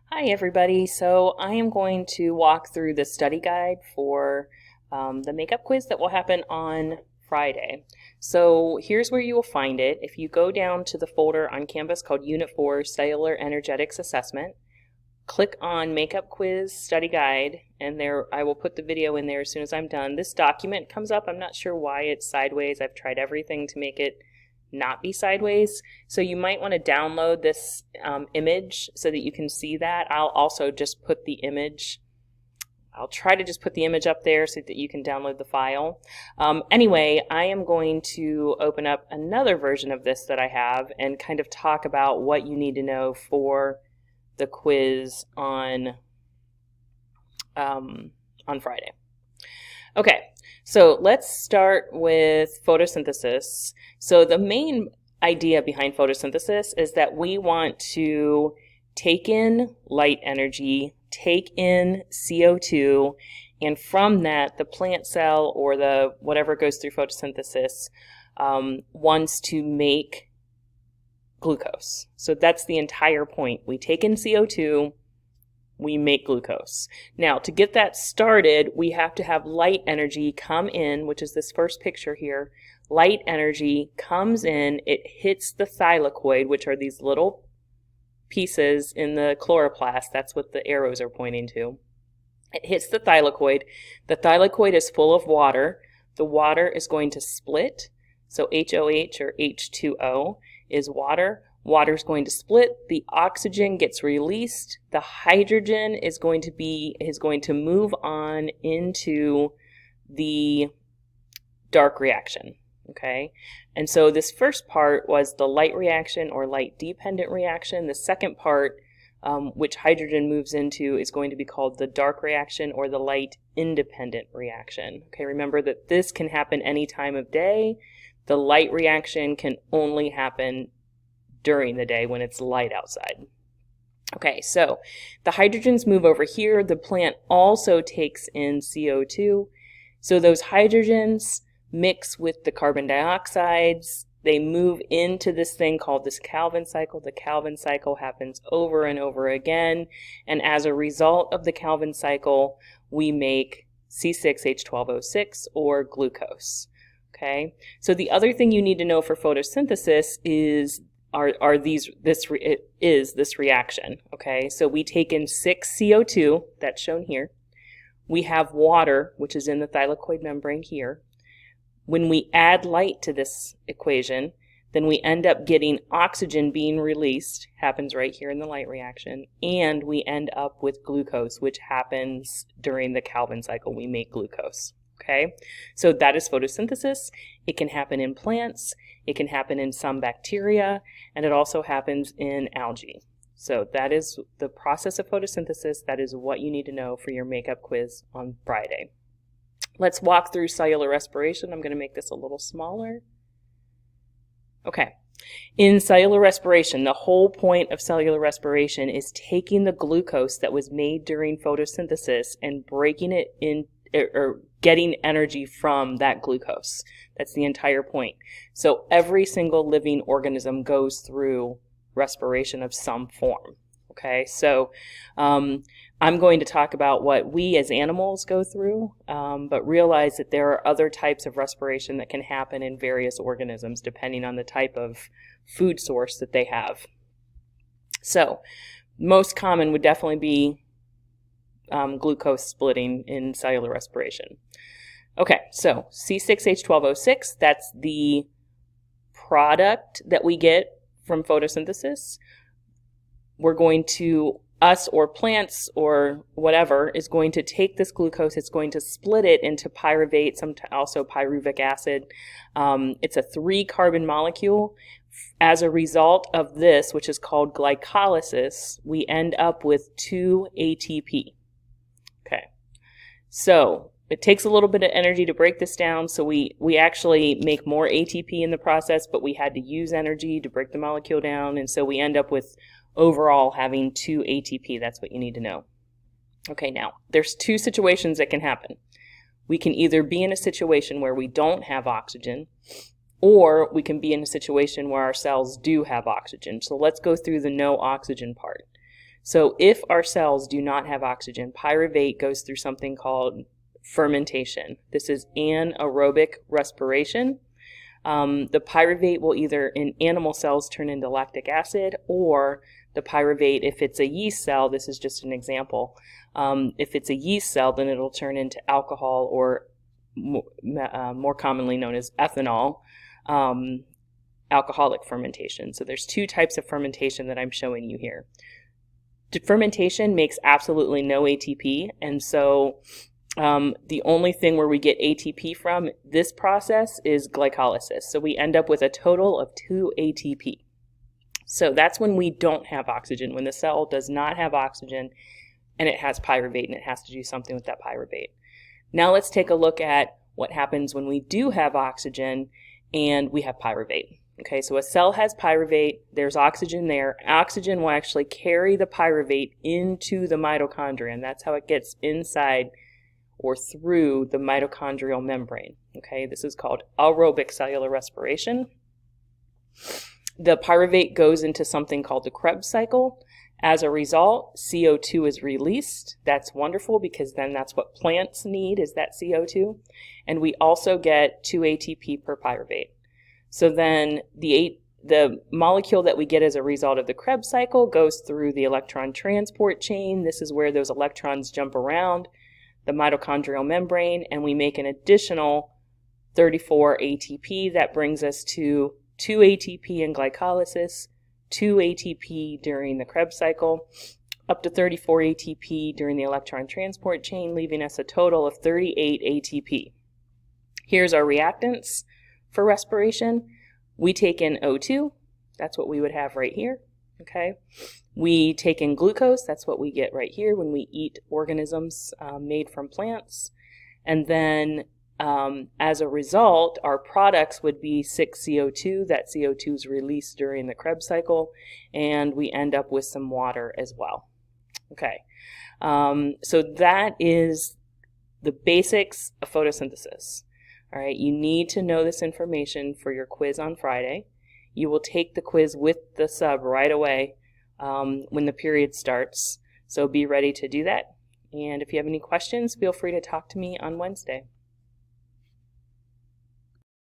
Hi everybody, so I am going to walk through the study guide for the makeup quiz that will happen on Friday. So here's where you will find it. If you go down to the folder on Canvas called Unit 4 Cellular Energetics Assessment, click on Makeup Quiz Study Guide, and there I will put the video in there as soon as I'm done. This document comes up. I'm not sure why it's sideways. I've tried everything to make it not be sideways. So you might want to download this image so that you can see that. I'll also just put the image, I'll try to just put the image up there so that you can download the file. Anyway, I am going to open up another version of this that I have and kind of talk about what you need to know for the quiz on Friday. Okay, so let's start with photosynthesis. So the main idea behind photosynthesis is that we want to take in light energy, take in CO2, and from that, the plant cell or the whatever goes through photosynthesis wants to make glucose. So that's the entire point. We take in CO2, we make glucose. Now, to get that started, we have to have light energy come in, which is this first picture here. Light energy comes in, it hits the thylakoid, which are these little pieces in the chloroplast. That's what the arrows are pointing to. It hits the thylakoid. The thylakoid is full of water. The water is going to split. So HOH or H2O is water. Water is going to split, the oxygen gets released, the hydrogen is going to move on into the dark reaction, okay? And so this first part was the light reaction or light dependent reaction. The second part, which hydrogen moves into, is going to be called the dark reaction or the light independent reaction. Okay, remember that this can happen any time of day. The light reaction can only happen during the day when it's light outside. Okay, so the hydrogens move over here. The plant also takes in CO2. So those hydrogens mix with the carbon dioxides. They move into this thing called this Calvin cycle. The Calvin cycle happens over and over again. And as a result of the Calvin cycle, we make C6H12O6 or glucose. Okay, so the other thing you need to know for photosynthesis is this reaction. Okay, so we take in 6 CO2, that's shown here. We have water, which is in the thylakoid membrane here. When we add light to this equation, then we end up getting oxygen being released, happens right here in the light reaction, and we end up with glucose, which happens during the Calvin cycle. We make glucose. Okay, so that is photosynthesis. It can happen in plants, it can happen in some bacteria, and it also happens in algae. So that is the process of photosynthesis. That is what you need to know for your makeup quiz on Friday. Let's walk through cellular respiration. I'm going to make this a little smaller. Okay, in cellular respiration, the whole point of cellular respiration is taking the glucose that was made during photosynthesis and breaking it in, or getting energy from that glucose. That's the entire point. So every single living organism goes through respiration of some form. Okay, so I'm going to talk about what we as animals go through, but realize that there are other types of respiration that can happen in various organisms depending on the type of food source that they have. So most common would definitely be glucose splitting in cellular respiration. Okay, so C6H12O6, that's the product that we get from photosynthesis. We're going to, us or plants or whatever, is going to take this glucose, it's going to split it into pyruvate, also pyruvic acid. It's a 3-carbon molecule. As a result of this, which is called glycolysis, we end up with 2 ATP. Okay, so it takes a little bit of energy to break this down, so we actually make more ATP in the process, but we had to use energy to break the molecule down, and so we end up with overall having 2 ATP. That's what you need to know. Okay, now, there's 2 situations that can happen. We can either be in a situation where we don't have oxygen, or we can be in a situation where our cells do have oxygen. So let's go through the no oxygen part. So if our cells do not have oxygen, pyruvate goes through something called fermentation. This is anaerobic respiration. The pyruvate will either in animal cells turn into lactic acid, or the pyruvate, if it's a yeast cell, this is just an example, if it's a yeast cell, then it'll turn into alcohol, or more commonly known as ethanol, alcoholic fermentation. So there's two types of fermentation that I'm showing you here. Fermentation makes absolutely no ATP, and so the only thing where we get ATP from this process is glycolysis. So we end up with a total of 2 ATP. So that's when we don't have oxygen, when the cell does not have oxygen and it has pyruvate and it has to do something with that pyruvate. Now let's take a look at what happens when we do have oxygen and we have pyruvate. Okay, so a cell has pyruvate, there's oxygen there. Oxygen will actually carry the pyruvate into the mitochondria, and that's how it gets inside or through the mitochondrial membrane. Okay, this is called aerobic cellular respiration. The pyruvate goes into something called the Krebs cycle. As a result, CO2 is released. That's wonderful, because then that's what plants need, is that CO2. And we also get 2 ATP per pyruvate. So then the molecule that we get as a result of the Krebs cycle goes through the electron transport chain. This is where those electrons jump around the mitochondrial membrane, and we make an additional 34 ATP. That brings us to 2 ATP in glycolysis, 2 ATP during the Krebs cycle, up to 34 ATP during the electron transport chain, leaving us a total of 38 ATP. Here's our reactants for respiration. We take in O2, that's what we would have right here. Okay, we take in glucose, that's what we get right here when we eat organisms made from plants. And then as a result, our products would be 6CO2. That CO2 is released during the Krebs cycle, and we end up with some water as well. Okay, so that is the basics of photosynthesis. All right, you need to know this information for your quiz on Friday. You will take the quiz with the sub right away when the period starts, so be ready to do that. And if you have any questions, feel free to talk to me on Wednesday.